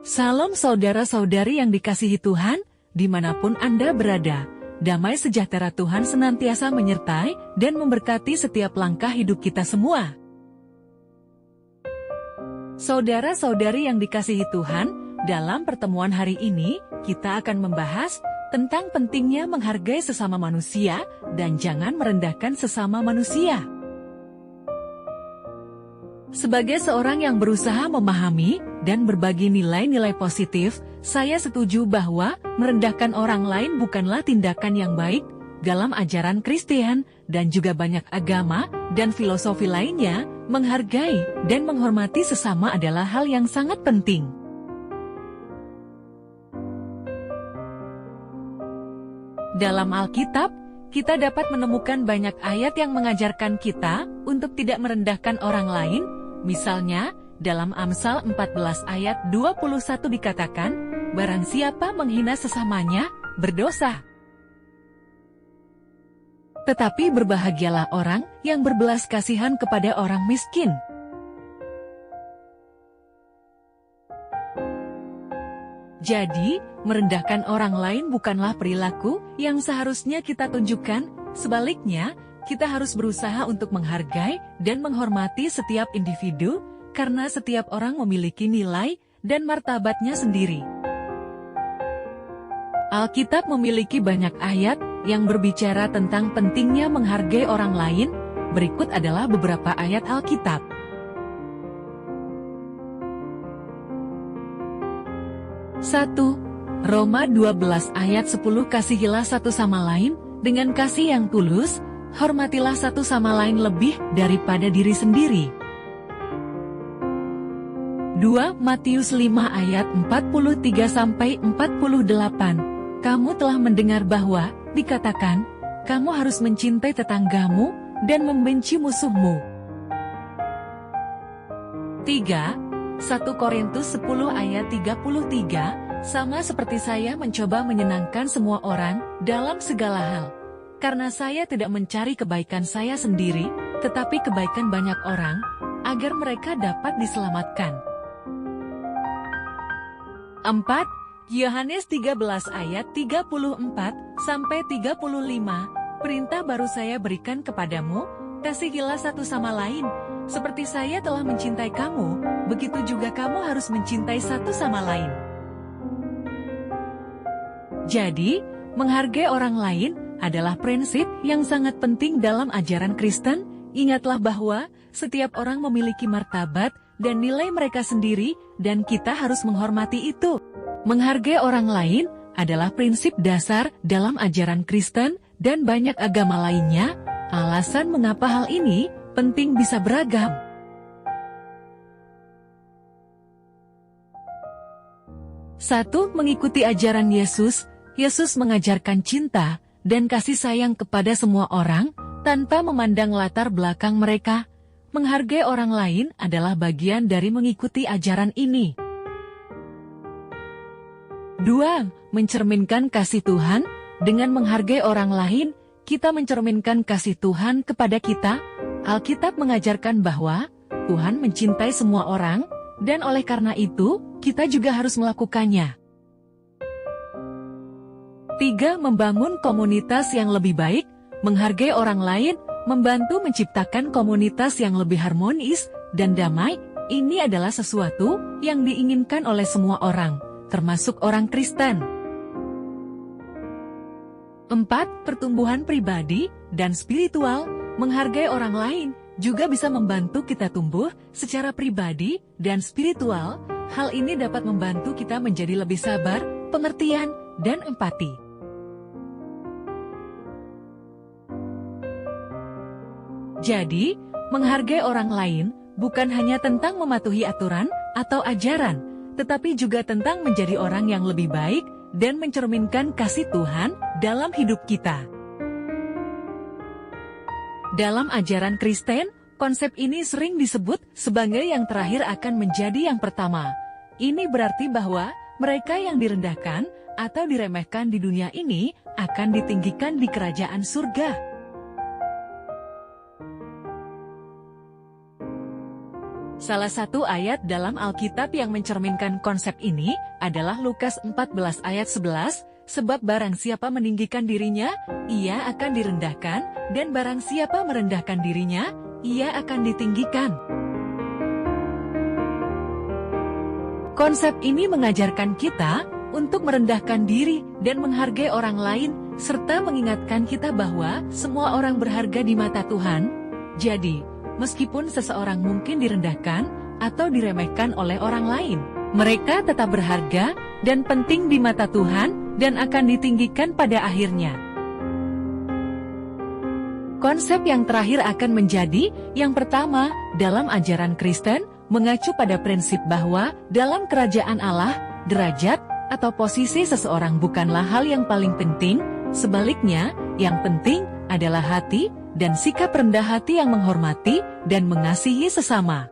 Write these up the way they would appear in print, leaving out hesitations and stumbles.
Salam saudara-saudari yang dikasihi Tuhan, dimanapun Anda berada. Damai sejahtera Tuhan senantiasa menyertai dan memberkati setiap langkah hidup kita semua. Saudara-saudari yang dikasihi Tuhan, dalam pertemuan hari ini, kita akan membahas tentang pentingnya menghargai sesama manusia dan jangan merendahkan sesama manusia. Sebagai seorang yang berusaha memahami dan berbagi nilai-nilai positif, saya setuju bahwa merendahkan orang lain bukanlah tindakan yang baik. Dalam ajaran Kristen dan juga banyak agama dan filosofi lainnya, menghargai dan menghormati sesama adalah hal yang sangat penting. Dalam Alkitab, kita dapat menemukan banyak ayat yang mengajarkan kita untuk tidak merendahkan orang lain. Misalnya, dalam Amsal 14 ayat 21 dikatakan, barang siapa menghina sesamanya, berdosa. Tetapi berbahagialah orang yang berbelas kasihan kepada orang miskin. Jadi, merendahkan orang lain bukanlah perilaku yang seharusnya kita tunjukkan, sebaliknya, kita harus berusaha untuk menghargai dan menghormati setiap individu, karena setiap orang memiliki nilai dan martabatnya sendiri. Alkitab memiliki banyak ayat yang berbicara tentang pentingnya menghargai orang lain. Berikut adalah beberapa ayat Alkitab. Satu, Roma 12 ayat 10 kasihilah satu sama lain dengan kasih yang tulus. Hormatilah satu sama lain lebih daripada diri sendiri. 2 Matius 5 ayat 43-48. Kamu telah mendengar bahwa dikatakan, kamu harus mencintai tetanggamu dan membenci musuhmu. 3 1 Korintus 10 ayat 33. Sama seperti saya mencoba menyenangkan semua orang dalam segala hal. Karena saya tidak mencari kebaikan saya sendiri, tetapi kebaikan banyak orang, agar mereka dapat diselamatkan. 4. Yohanes 13 ayat 34-35. Perintah baru saya berikan kepadamu, kasihilah satu sama lain. Seperti saya telah mencintai kamu, begitu juga kamu harus mencintai satu sama lain. Jadi, menghargai orang lain adalah prinsip yang sangat penting dalam ajaran Kristen. Ingatlah bahwa setiap orang memiliki martabat dan nilai mereka sendiri, dan kita harus menghormati itu. Menghargai orang lain adalah prinsip dasar dalam ajaran Kristen dan banyak agama lainnya. Alasan mengapa hal ini penting bisa beragam. 1. Mengikuti ajaran Yesus. Yesus mengajarkan cinta dan kasih sayang kepada semua orang, tanpa memandang latar belakang mereka. Menghargai orang lain adalah bagian dari mengikuti ajaran ini. 2. Mencerminkan kasih Tuhan. Dengan menghargai orang lain, kita mencerminkan kasih Tuhan kepada kita. Alkitab mengajarkan bahwa Tuhan mencintai semua orang, dan oleh karena itu, kita juga harus melakukannya. 3. Membangun komunitas yang lebih baik. Menghargai orang lain, membantu menciptakan komunitas yang lebih harmonis dan damai. Ini adalah sesuatu yang diinginkan oleh semua orang, termasuk orang Kristen. 4. Pertumbuhan pribadi dan spiritual. Menghargai orang lain juga bisa membantu kita tumbuh secara pribadi dan spiritual. Hal ini dapat membantu kita menjadi lebih sabar, pengertian, dan empati. Jadi, menghargai orang lain bukan hanya tentang mematuhi aturan atau ajaran, tetapi juga tentang menjadi orang yang lebih baik dan mencerminkan kasih Tuhan dalam hidup kita. Dalam ajaran Kristen, konsep ini sering disebut sebagai yang terakhir akan menjadi yang pertama. Ini berarti bahwa mereka yang direndahkan atau diremehkan di dunia ini akan ditinggikan di kerajaan surga. Salah satu ayat dalam Alkitab yang mencerminkan konsep ini adalah Lukas 14 ayat 11, sebab barang siapa meninggikan dirinya, ia akan direndahkan, dan barang siapa merendahkan dirinya, ia akan ditinggikan. Konsep ini mengajarkan kita untuk merendahkan diri dan menghargai orang lain, serta mengingatkan kita bahwa semua orang berharga di mata Tuhan. Jadi, meskipun seseorang mungkin direndahkan atau diremehkan oleh orang lain, mereka tetap berharga dan penting di mata Tuhan dan akan ditinggikan pada akhirnya. Konsep yang terakhir akan menjadi yang pertama dalam ajaran Kristen, mengacu pada prinsip bahwa dalam kerajaan Allah, derajat atau posisi seseorang bukanlah hal yang paling penting, sebaliknya, yang penting adalah hati dan sikap rendah hati yang menghormati dan mengasihi sesama.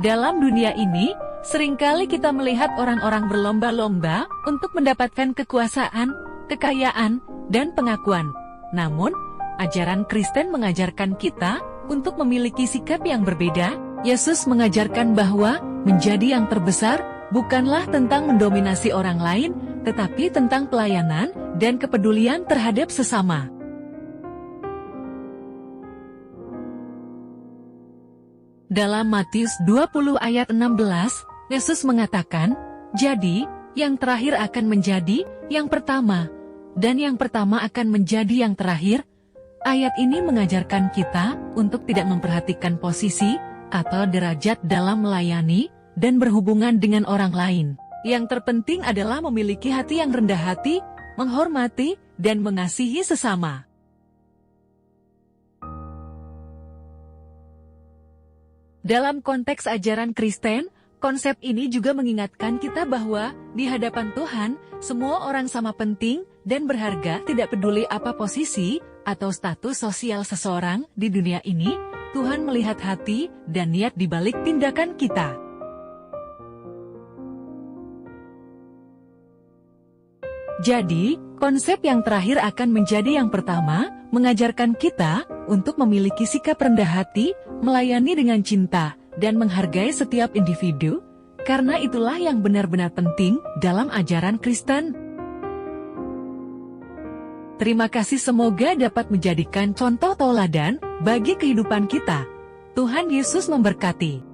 Dalam dunia ini, seringkali kita melihat orang-orang berlomba-lomba untuk mendapatkan kekuasaan, kekayaan, dan pengakuan. Namun, ajaran Kristen mengajarkan kita untuk memiliki sikap yang berbeda. Yesus mengajarkan bahwa menjadi yang terbesar bukanlah tentang mendominasi orang lain, tetapi tentang pelayanan dan kepedulian terhadap sesama. Dalam Matius 20 ayat 16, Yesus mengatakan, "Jadi, yang terakhir akan menjadi yang pertama, dan yang pertama akan menjadi yang terakhir." Ayat ini mengajarkan kita untuk tidak memperhatikan posisi atau derajat dalam melayani dan berhubungan dengan orang lain. Yang terpenting adalah memiliki hati yang rendah hati, menghormati, dan mengasihi sesama. Dalam konteks ajaran Kristen, konsep ini juga mengingatkan kita bahwa di hadapan Tuhan, semua orang sama penting dan berharga, tidak peduli apa posisi atau status sosial seseorang di dunia ini. Tuhan melihat hati dan niat di balik tindakan kita. Jadi, konsep yang terakhir akan menjadi yang pertama, mengajarkan kita untuk memiliki sikap rendah hati, melayani dengan cinta, dan menghargai setiap individu, karena itulah yang benar-benar penting dalam ajaran Kristen. Terima kasih, semoga dapat menjadikan contoh tauladan bagi kehidupan kita. Tuhan Yesus memberkati.